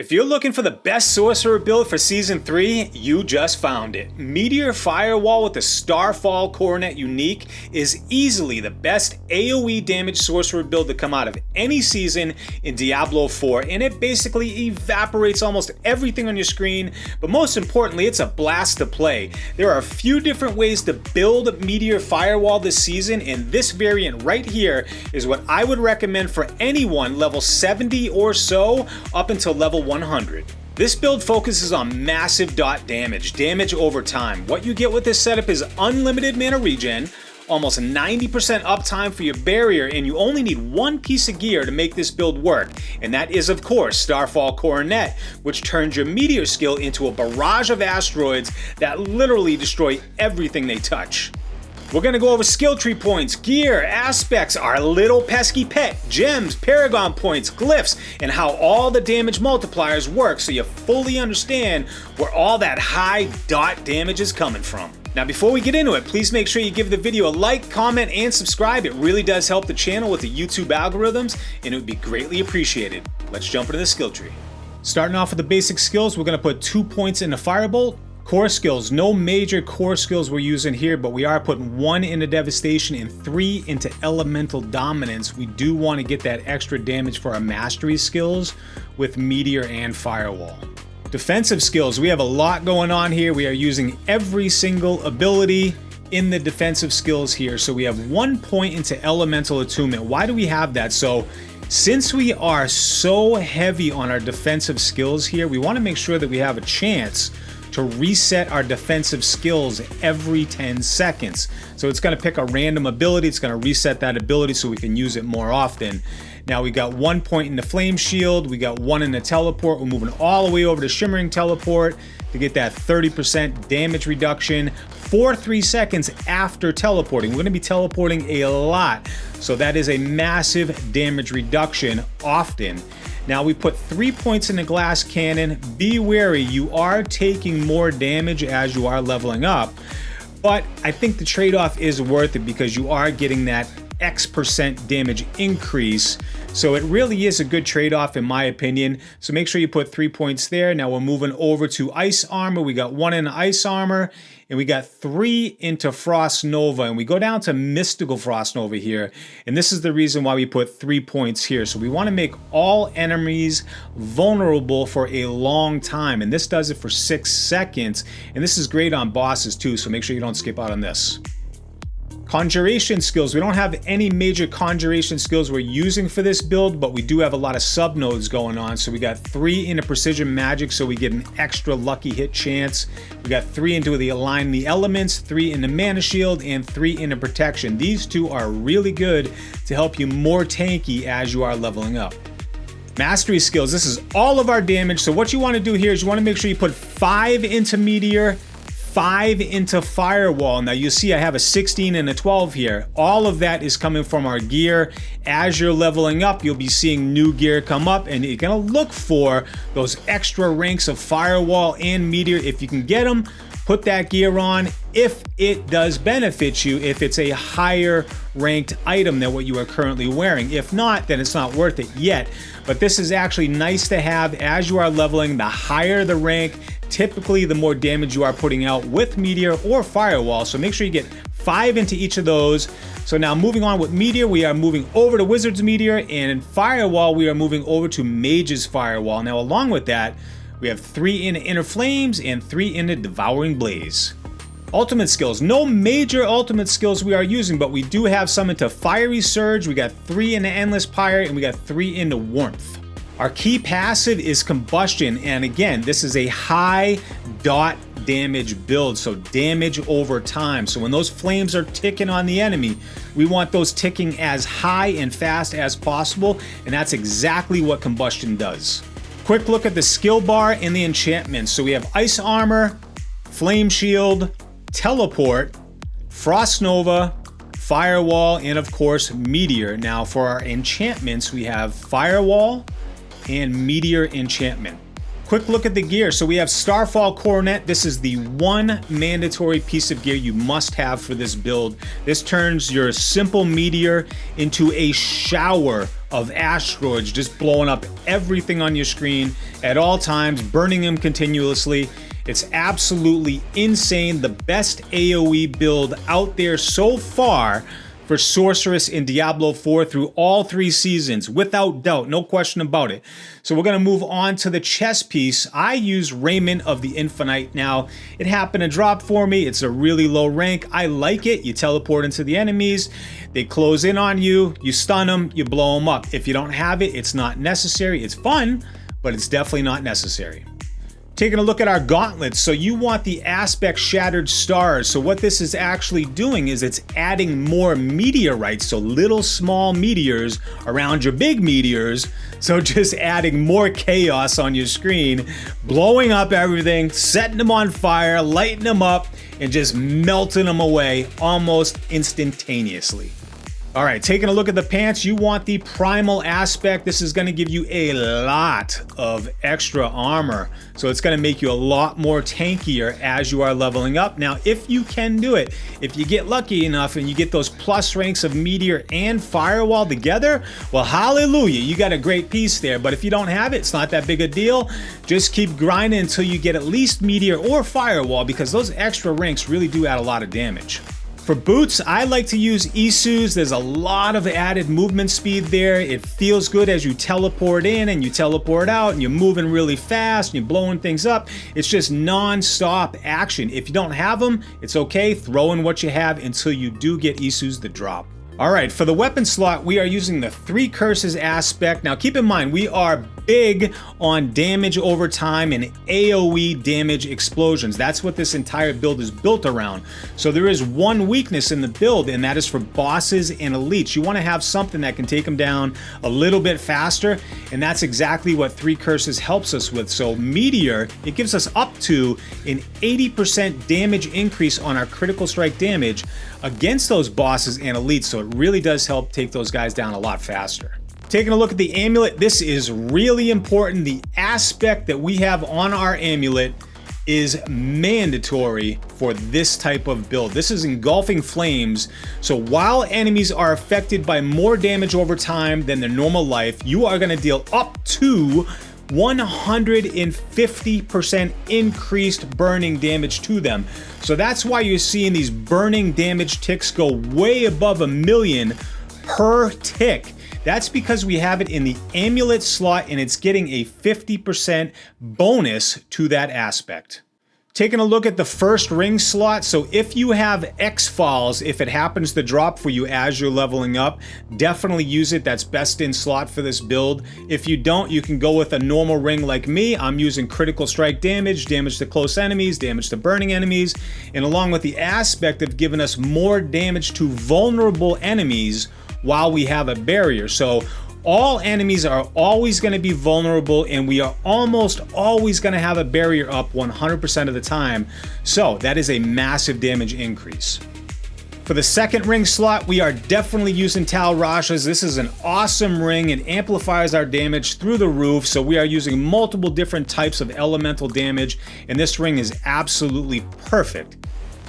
If you're looking for the best Sorcerer build for Season 3, you just found it. Meteor Firewall with the Starfall Coronet Unique is easily the best AoE damage Sorcerer build to come out of any season in Diablo 4, and it basically evaporates almost everything on your screen, but most importantly, it's a blast to play. There are a few different ways to build Meteor Firewall this season, and this variant right here is what I would recommend for anyone level 70 or so up until level 100. This build focuses on massive dot damage over time. What you get with this setup is unlimited mana regen, almost 90% uptime for your barrier, and you only need one piece of gear to make this build work, and that is of course Starfall Coronet, which turns your Meteor skill into a barrage of asteroids that literally destroy everything they touch. We're going to go over skill tree points, gear, aspects, our little pesky pet, gems, Paragon points, glyphs, and how all the damage multipliers work so you fully understand where all that high dot damage is coming from. Now before we get into it, please make sure you give the video a like, comment, and subscribe. It really does help the channel with the YouTube algorithms, and it would be greatly appreciated. Let's jump into the skill tree. Starting off with the basic skills, we're going to put 2 points into Firebolt. Core skills, no major core skills we're using here, but we are putting 1 into Devastation and 3 into Elemental Dominance. We do want to get that extra damage for our Mastery skills with Meteor and Firewall. Defensive skills, we have a lot going on here. We are using every single ability in the defensive skills here. So we have 1 point into Elemental Attunement. Why do we have that? So since we are so heavy on our defensive skills here, we want to make sure that we have a chance to reset our defensive skills every 10 seconds. So it's going to pick a random ability, it's going to reset that ability so we can use it more often. Now we got 1 point in the Flame Shield, we got 1 in the Teleport, we're moving all the way over to Shimmering Teleport to get that 30% damage reduction for 3 seconds after teleporting. We're going to be teleporting a lot, so that is a massive damage reduction often. Now we put 3 points in the Glass Cannon. Be wary, you are taking more damage as you are leveling up, but I think the trade-off is worth it because you are getting that X% damage increase. So it really is a good trade-off in my opinion. So make sure you put 3 points there. Now we're moving over to Ice Armor. We got 1 in Ice Armor and we got 3 into Frost Nova, and we go down to Mystical Frost Nova here. And this is the reason why we put 3 points here. So we want to make all enemies vulnerable for a long time. And this does it for 6 seconds. And this is great on bosses too. So make sure you don't skip out on this. Conjuration skills, we don't have any major conjuration skills we're using for this build, but we do have a lot of sub nodes going on. So we got 3 into Precision Magic, so we get an extra lucky hit chance. We got 3 into the Align the Elements, 3 into Mana Shield, and 3 into Protection. These 2 are really good to help you more tanky as you are leveling up. Mastery skills, this is all of our damage. So what you want to do here is you want to make sure you put 5 into Meteor, 5 into Firewall. Now you see I have a 16 and a 12 here. All of that is coming from our gear. As you're leveling up, you'll be seeing new gear come up, and you're gonna look for those extra ranks of Firewall and Meteor. If you can get them, put that gear on if it does benefit you, if it's a higher ranked item than what you are currently wearing. If not, then it's not worth it yet. But this is actually nice to have as you are leveling. The higher the rank, typically the more damage you are putting out with Meteor or Firewall. So make sure you get 5 into each of those. So now moving on with Meteor, we are moving over to Wizard's Meteor, and in Firewall, we are moving over to Mage's Firewall. Now along with that, we have 3 into Inner Flames and 3 into Devouring Blaze. Ultimate skills, no major ultimate skills we are using, but we do have some into Fiery Surge. We got 3 into Endless Pyre, and we got 3 into Warmth. Our key passive is Combustion, and again, this is a high dot damage build, so damage over time. So when those flames are ticking on the enemy, we want those ticking as high and fast as possible, and that's exactly what Combustion does. Quick look at the skill bar and the enchantments. So we have Ice Armor, Flame Shield, Teleport, Frost Nova, Firewall, and of course Meteor. Now for our enchantments, we have Firewall and Meteor enchantment. quick look at the gear. So we have Starfall Coronet. This is the one mandatory piece of gear you must have for this build. This turns your simple Meteor into a shower of asteroids, just blowing up everything on your screen at all times, burning them continuously. It's absolutely insane. The best AoE build out there so far for Sorceress in Diablo 4 through all 3 seasons, without doubt, no question about it. So we're gonna move on to the chest piece. I use Raiment of the Infinite. Now, it happened to drop for me. It's a really low rank. I like it. You teleport into the enemies, they close in on you, you stun them, you blow them up. If you don't have it, it's not necessary. It's fun, but it's definitely not necessary. Taking a look at our gauntlets, so you want the aspect shattered stars. So what this is actually doing is it's adding more meteorites, so little small meteors around your big meteors. So just adding more chaos on your screen, blowing up everything, setting them on fire, lighting them up, and just melting them away almost instantaneously. All right, taking a look at the pants, you want the primal aspect. This is gonna give you a lot of extra armor. So it's gonna make you a lot more tankier as you are leveling up. Now, if you can do it, if you get lucky enough and you get those plus ranks of Meteor and Firewall together, well, hallelujah, you got a great piece there. But if you don't have it, it's not that big a deal. Just keep grinding until you get at least Meteor or Firewall, because those extra ranks really do add a lot of damage. For boots, I like to use Isu's. There's a lot of added movement speed there. It feels good as you teleport in and you teleport out and you're moving really fast and you're blowing things up. It's just non-stop action. If you don't have them, it's okay. Throw in what you have until you do get Isu's the drop. All right, for the weapon slot, we are using the 3 curses aspect. Now keep in mind, we are big on damage over time and AoE damage explosions. That's what this entire build is built around. So there is one weakness in the build, and that is for bosses and elites. You want to have something that can take them down a little bit faster, and that's exactly what 3 curses helps us with. So Meteor, it gives us up to an 80% damage increase on our critical strike damage against those bosses and elites. So it really does help take those guys down a lot faster. Taking a look at the amulet, this is really important. The aspect that we have on our amulet is mandatory for this type of build. This is engulfing flames. So while enemies are affected by more damage over time than their normal life, you are going to deal up to 150% increased burning damage to them. So that's why you're seeing these burning damage ticks go way above 1 million per tick. That's because we have it in the amulet slot and it's getting a 50% bonus to that aspect. Taking a look at the first ring slot, so if you have X-Falls, if it happens to drop for you as you're leveling up, definitely use it. That's best in slot for this build. If you don't, you can go with a normal ring like me. I'm using critical strike damage, damage to close enemies, damage to burning enemies, and along with the aspect of giving us more damage to vulnerable enemies while we have a barrier. So all enemies are always going to be vulnerable, and we are almost always going to have a barrier up 100% of the time. So that is a massive damage increase. For the second ring slot, we are definitely using Tal Rasha's. This is an awesome ring. It amplifies our damage through the roof. So we are using multiple different types of elemental damage, and this ring is absolutely perfect.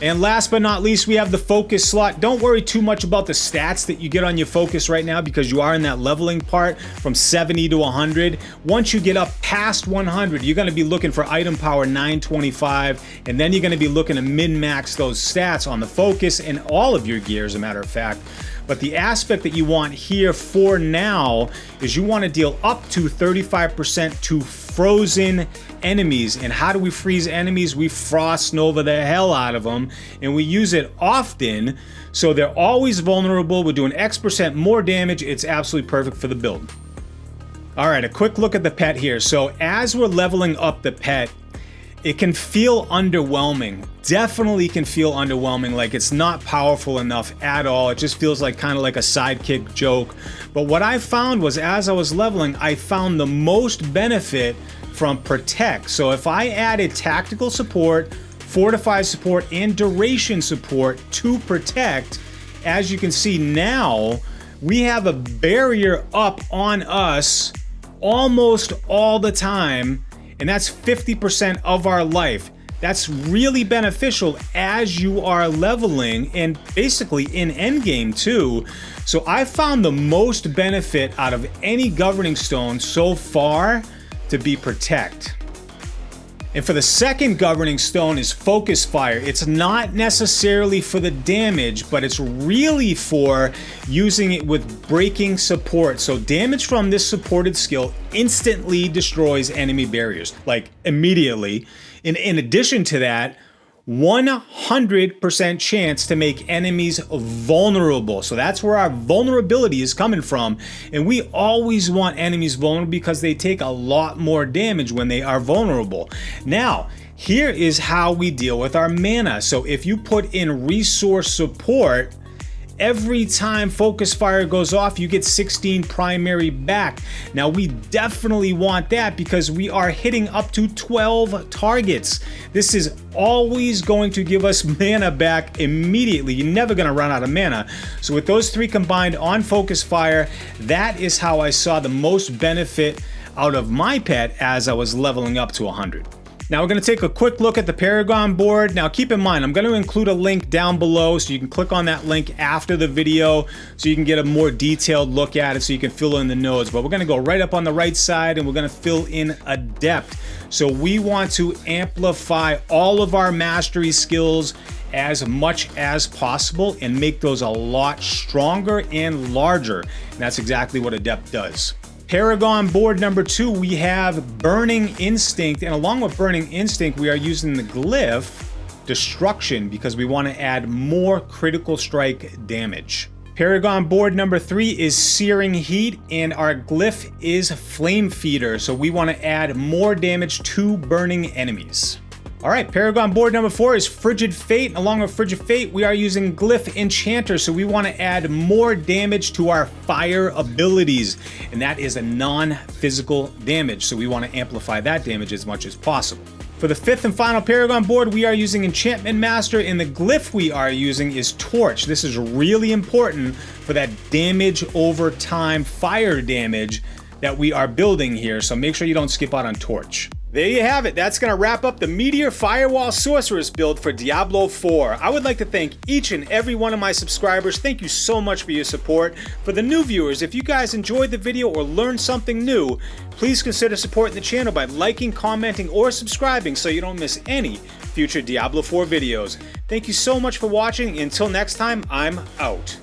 And last but not least, we have the focus slot. Don't worry too much about the stats that you get on your focus right now, because you are in that leveling part from 70 to 100. Once you get up past 100, you're gonna be looking for item power 925, and then you're gonna be looking to min-max those stats on the focus and all of your gear, as a matter of fact. But the aspect that you want here for now is you want to deal up to 35% to frozen enemies. And how do we freeze enemies? We frost nova the hell out of them, and we use it often, so they're always vulnerable. We're doing X% more damage. It's absolutely perfect for the build. All right, a quick look at the pet here. So as we're leveling up the pet, it can feel underwhelming. Definitely can feel underwhelming, like it's not powerful enough at all. It just feels like kind of like a sidekick joke. But what I found was, as I was leveling, I found the most benefit from Protect. So if I added tactical support, fortify support, and duration support to Protect, as you can see now, we have a barrier up on us almost all the time. and that's 50% of our life. That's really beneficial as you are leveling and basically in endgame too. So I found the most benefit out of any governing stone so far to be protect. And for the second governing stone is focus fire. It's not necessarily for the damage, but it's really for using it with breaking support. So damage from this supported skill instantly destroys enemy barriers, like immediately. In addition to that, 100% chance to make enemies vulnerable. So that's where our vulnerability is coming from. And we always want enemies vulnerable because they take a lot more damage when they are vulnerable. Now, here is how we deal with our mana. So if you put in resource support, every time focus fire goes off, you get 16 primary back. Now we definitely want that because we are hitting up to 12 targets. This is always going to give us mana back immediately. You're never gonna run out of mana. So with those three combined on focus fire, that is how I saw the most benefit out of my pet as I was leveling up to 100. Now we're going to take a quick look at the Paragon board. Now keep in mind, I'm going to include a link down below so you can click on that link after the video so you can get a more detailed look at it so you can fill in the nodes. But we're going to go right up on the right side and we're going to fill in Adept. So we want to amplify all of our mastery skills as much as possible and make those a lot stronger and larger. And that's exactly what Adept does. Paragon board number 2, we have Burning Instinct, and along with Burning Instinct, we are using the glyph Destruction because we want to add more critical strike damage. Paragon board number 3 is Searing Heat, and our glyph is Flame Feeder, so we want to add more damage to burning enemies. All right, Paragon board number 4 is Frigid Fate. And along with Frigid Fate, we are using Glyph Enchanter, so we want to add more damage to our fire abilities. And that is a non-physical damage, so we want to amplify that damage as much as possible. For the 5th and final Paragon board, we are using Enchantment Master, and the glyph we are using is Torch. This is really important for that damage over time fire damage that we are building here, so make sure you don't skip out on Torch. There you have it. That's going to wrap up the Meteor Firewall Sorceress build for Diablo 4. I would like to thank each and every one of my subscribers. Thank you so much for your support. For the new viewers, if you guys enjoyed the video or learned something new, please consider supporting the channel by liking, commenting, or subscribing so you don't miss any future Diablo 4 videos. Thank you so much for watching. Until next time, I'm out.